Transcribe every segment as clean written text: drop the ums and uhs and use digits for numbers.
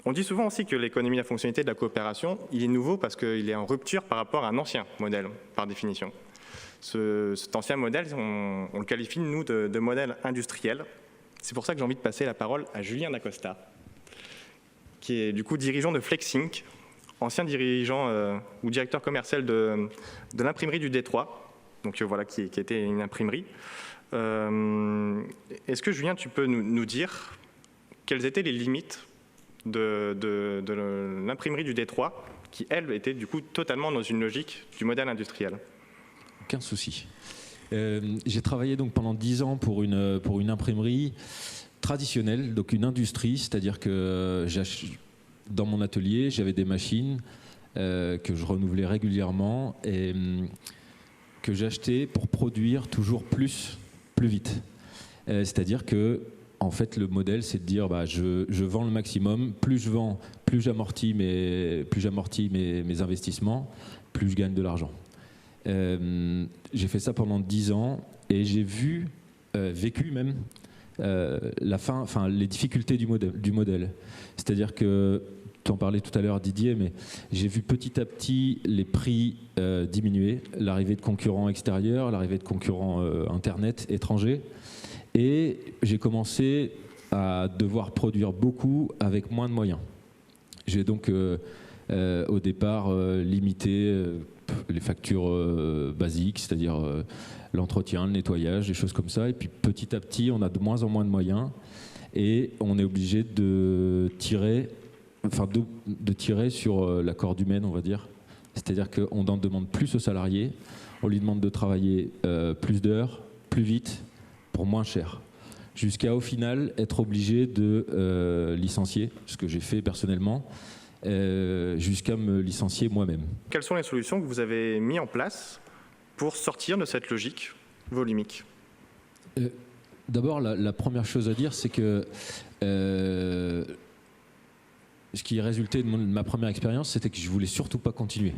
On dit souvent aussi que l'économie de la fonctionnalité de la coopération, il est nouveau parce qu'il est en rupture par rapport à un ancien modèle, par définition. Cet ancien modèle, on le qualifie, nous, de modèle industriel. C'est pour ça que j'ai envie de passer la parole à Julien Dacosta, qui est du coup dirigeant de Flexinc, ancien dirigeant ou directeur commercial de l'imprimerie du Détroit, donc voilà, qui était une imprimerie. Est-ce que Julien, tu peux nous dire quelles étaient les limites de l'imprimerie du Détroit, qui, elle, était du coup totalement dans une logique du modèle industriel? Aucun souci. J'ai travaillé donc pendant 10 ans pour une imprimerie traditionnelle, donc une industrie, c'est-à-dire que dans mon atelier, j'avais des machines que je renouvelais régulièrement et que j'achetais pour produire toujours plus vite. C'est-à-dire que en fait, le modèle, c'est de dire je vends le maximum. Plus je vends, plus j'amortis mes investissements, plus je gagne de l'argent. J'ai fait ça pendant 10 ans et j'ai vécu même les difficultés du modèle. C'est-à-dire que, tu en parlais tout à l'heure, Didier, mais j'ai vu petit à petit les prix diminuer, l'arrivée de concurrents extérieurs, l'arrivée de concurrents Internet étrangers. Et j'ai commencé à devoir produire beaucoup avec moins de moyens. J'ai donc au départ limité les factures basiques, c'est-à-dire l'entretien, le nettoyage, des choses comme ça. Et puis petit à petit, on a de moins en moins de moyens et on est obligé de tirer sur la corde humaine, on va dire. C'est-à-dire qu'on en demande plus aux salariés, on lui demande de travailler plus d'heures, plus vite, pour moins cher, jusqu'à au final être obligé de licencier, ce que j'ai fait personnellement, jusqu'à me licencier moi-même. Quelles sont les solutions que vous avez mises en place pour sortir de cette logique volumique? D'abord, la première chose à dire, c'est que ce qui est résulté de ma première expérience, c'était que je voulais surtout pas continuer.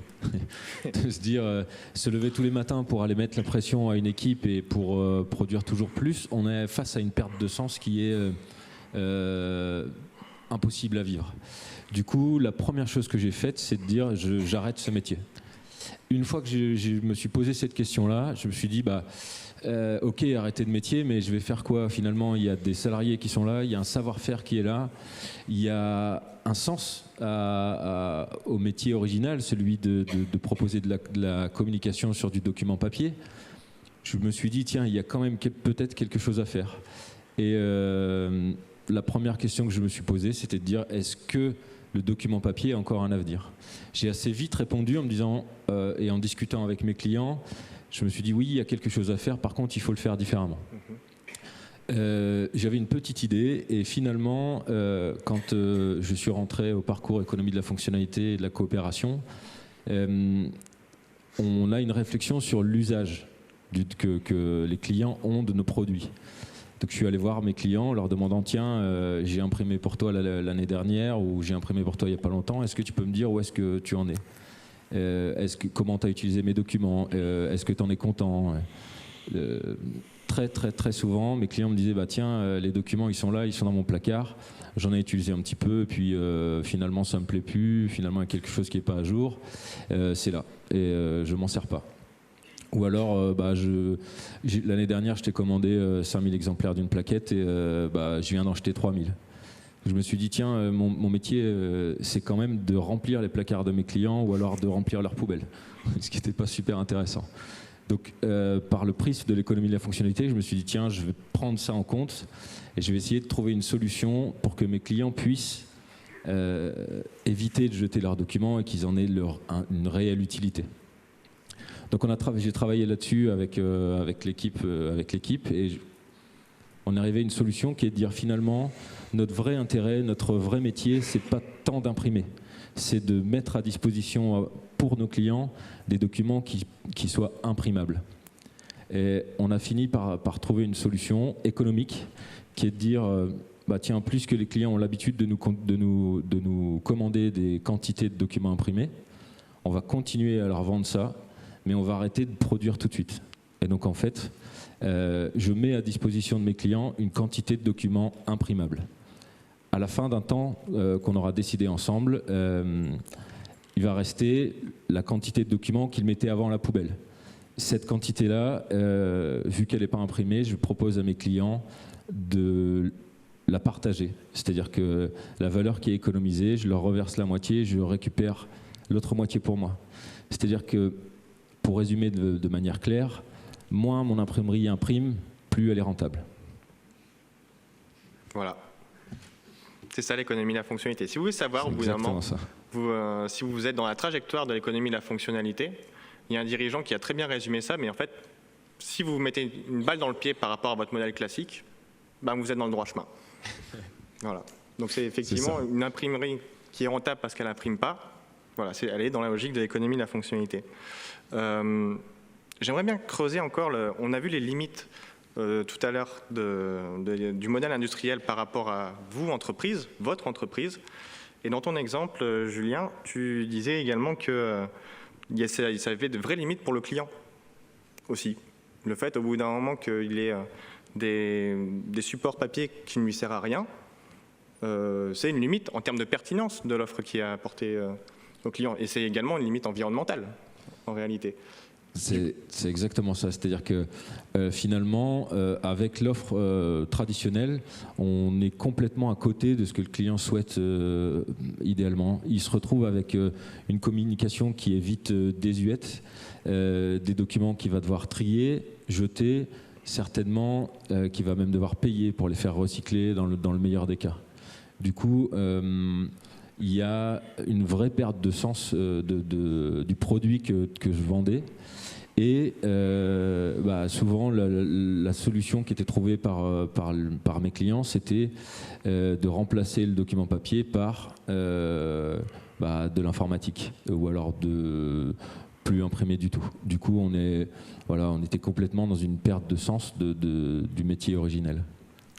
De se dire, se lever tous les matins pour aller mettre la pression à une équipe et pour produire toujours plus, on est face à une perte de sens qui est impossible à vivre. Du coup, la première chose que j'ai faite, c'est de dire, j'arrête ce métier. Une fois que je me suis posé cette question-là, je me suis dit, ok, arrêtez de métier, mais je vais faire quoi finalement? Il y a des salariés qui sont là, il y a un savoir-faire qui est là, il y a un sens au métier original, celui de proposer de la communication sur du document papier. Je me suis dit, tiens, il y a quand même peut-être quelque chose à faire. Et la première question que je me suis posée, c'était de dire, est-ce que le document papier a encore un avenir? J'ai assez vite répondu en me disant, et en discutant avec mes clients, je me suis dit oui, il y a quelque chose à faire, par contre il faut le faire différemment. J'avais une petite idée et finalement quand je suis rentré au parcours économie de la fonctionnalité et de la coopération, on a une réflexion sur l'usage que les clients ont de nos produits. Donc je suis allé voir mes clients en leur demandant, tiens, j'ai imprimé pour toi l'année dernière ou j'ai imprimé pour toi il n'y a pas longtemps, est-ce que tu peux me dire où est-ce que tu en es? Comment tu as utilisé mes documents? Est-ce que tu en es content? Très souvent, mes clients me disaient, tiens, les documents ils sont là, ils sont dans mon placard, j'en ai utilisé un petit peu, et puis finalement ça me plaît plus, finalement il y a quelque chose qui n'est pas à jour, c'est là, et je m'en sers pas. Ou alors, l'année dernière, je t'ai commandé 5000 exemplaires d'une plaquette et je viens d'en jeter 3000. Je me suis dit, tiens, mon métier, c'est quand même de remplir les placards de mes clients ou alors de remplir leurs poubelles, ce qui n'était pas super intéressant. Donc, par le prisme de l'économie de la fonctionnalité, je me suis dit, tiens, je vais prendre ça en compte et je vais essayer de trouver une solution pour que mes clients puissent éviter de jeter leurs documents et qu'ils en aient une réelle utilité. Donc j'ai travaillé là-dessus avec l'équipe et on est arrivé à une solution qui est de dire finalement notre vrai intérêt, notre vrai métier, c'est pas tant d'imprimer, c'est de mettre à disposition pour nos clients des documents qui soient imprimables. Et on a fini par trouver une solution économique qui est de dire tiens, plus que les clients ont l'habitude de nous commander des quantités de documents imprimés, on va continuer à leur vendre ça, mais on va arrêter de produire tout de suite. Et donc en fait, je mets à disposition de mes clients une quantité de documents imprimables. à la fin d'un temps qu'on aura décidé ensemble, il va rester la quantité de documents qu'il mettait avant la poubelle. Cette quantité-là, vu qu'elle n'est pas imprimée, je propose à mes clients de la partager. C'est-à-dire que la valeur qui est économisée, je leur reverse la moitié, je récupère l'autre moitié pour moi. C'est-à-dire que, pour résumer de manière claire, moins mon imprimerie imprime, plus elle est rentable. Voilà. C'est ça l'économie de la fonctionnalité. Si vous voulez savoir au bout d'un moment, si vous êtes dans la trajectoire de l'économie de la fonctionnalité, il y a un dirigeant qui a très bien résumé ça, mais en fait, si vous mettez une balle dans le pied par rapport à votre modèle classique, ben vous êtes dans le droit chemin. Voilà. Donc c'est effectivement une imprimerie qui est rentable parce qu'elle n'imprime pas. Voilà, elle est dans la logique de l'économie de la fonctionnalité. J'aimerais bien creuser encore, on a vu les limites tout à l'heure du modèle industriel par rapport à vous, entreprise, votre entreprise. Et dans ton exemple, Julien, tu disais également que ça avait de vraies limites pour le client aussi. Le fait, au bout d'un moment, qu'il ait des supports papier qui ne lui servent à rien, c'est une limite en termes de pertinence de l'offre qui est apportée au client. Et c'est également une limite environnementale, en réalité. C'est exactement ça. C'est-à-dire que finalement, avec l'offre traditionnelle, on est complètement à côté de ce que le client souhaite idéalement. Il se retrouve avec une communication qui est vite désuète, des documents qu'il va devoir trier, jeter, certainement qu'il va même devoir payer pour les faire recycler dans le meilleur des cas. Du coup, il y a une vraie perte de sens du produit que je vendais. Et souvent, la solution qui était trouvée par mes clients, c'était de remplacer le document papier par de l'informatique, ou alors de plus imprimé du tout. Du coup, on était complètement dans une perte de sens du métier originel.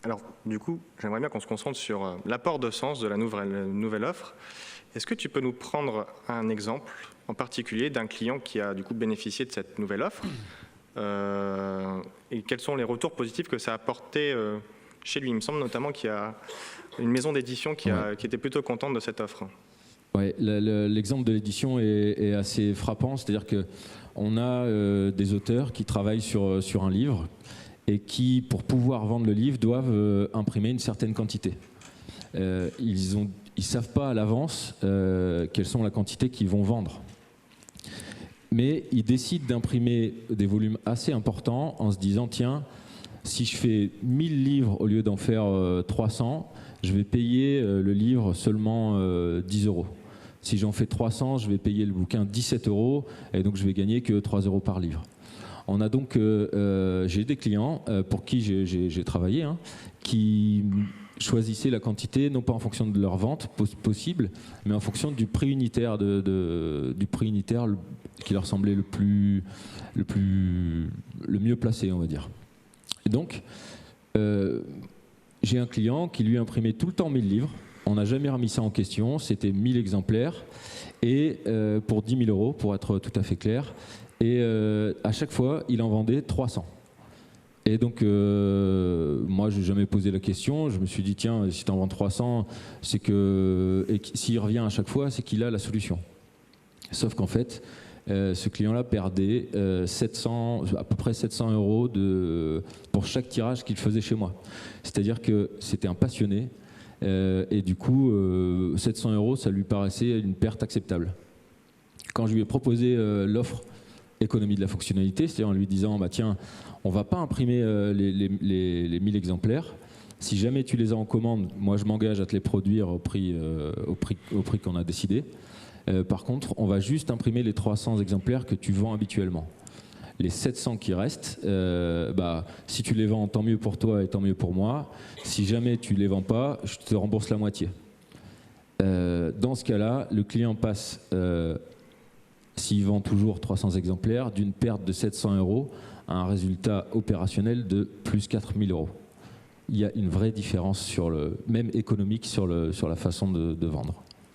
Alors, du coup, j'aimerais bien qu'on se concentre sur l'apport de sens de la nouvelle offre. Est-ce que tu peux nous prendre un exemple en particulier d'un client qui a du coup bénéficié de cette nouvelle offre et quels sont les retours positifs que ça a apporté chez lui? Il me semble notamment qu'il y a une maison d'édition qui était plutôt contente de cette offre. Oui, l'exemple de l'édition est assez frappant, c'est-à-dire qu'on a des auteurs qui travaillent sur un livre et qui, pour pouvoir vendre le livre, doivent imprimer une certaine quantité. Ils ne savent pas à l'avance quelles sont la quantité qu'ils vont vendre. Mais ils décident d'imprimer des volumes assez importants en se disant, tiens, si je fais 1000 livres au lieu d'en faire 300, je vais payer le livre seulement 10 €. Si j'en fais 300, je vais payer le bouquin 17 € et donc je vais gagner que 3 € par livre. On a donc, j'ai des clients pour qui j'ai travaillé, qui choisissaient la quantité non pas en fonction de leur vente possible, mais en fonction du prix unitaire, du prix unitaire qui leur semblait le mieux placé, on va dire. Et donc, j'ai un client qui lui imprimait tout le temps 1000 livres. On n'a jamais remis ça en question. C'était 1000 exemplaires et pour 10 000 €, pour être tout à fait clair. Et à chaque fois, il en vendait 300. Et donc, moi, je n'ai jamais posé la question. Je me suis dit, tiens, si tu en vends 300, c'est que. Et s'il revient à chaque fois, c'est qu'il a la solution. Sauf qu'en fait, ce client-là perdait à peu près 700 € pour chaque tirage qu'il faisait chez moi. C'est-à-dire que c'était un passionné. Et du coup, 700 €, ça lui paraissait une perte acceptable. Quand je lui ai proposé l'offre économie de la fonctionnalité, c'est-à-dire en lui disant, tiens, on ne va pas imprimer les 1000 exemplaires. Si jamais tu les as en commande, moi je m'engage à te les produire au prix qu'on a décidé. Par contre, on va juste imprimer les 300 exemplaires que tu vends habituellement. Les 700 qui restent, si tu les vends, tant mieux pour toi et tant mieux pour moi. Si jamais tu ne les vends pas, je te rembourse la moitié. Dans ce cas-là, le client passe, s'il vend toujours 300 exemplaires, d'une perte de 700 € à un résultat opérationnel de plus 4000 €. Il y a une vraie différence même économique sur la façon de vendre.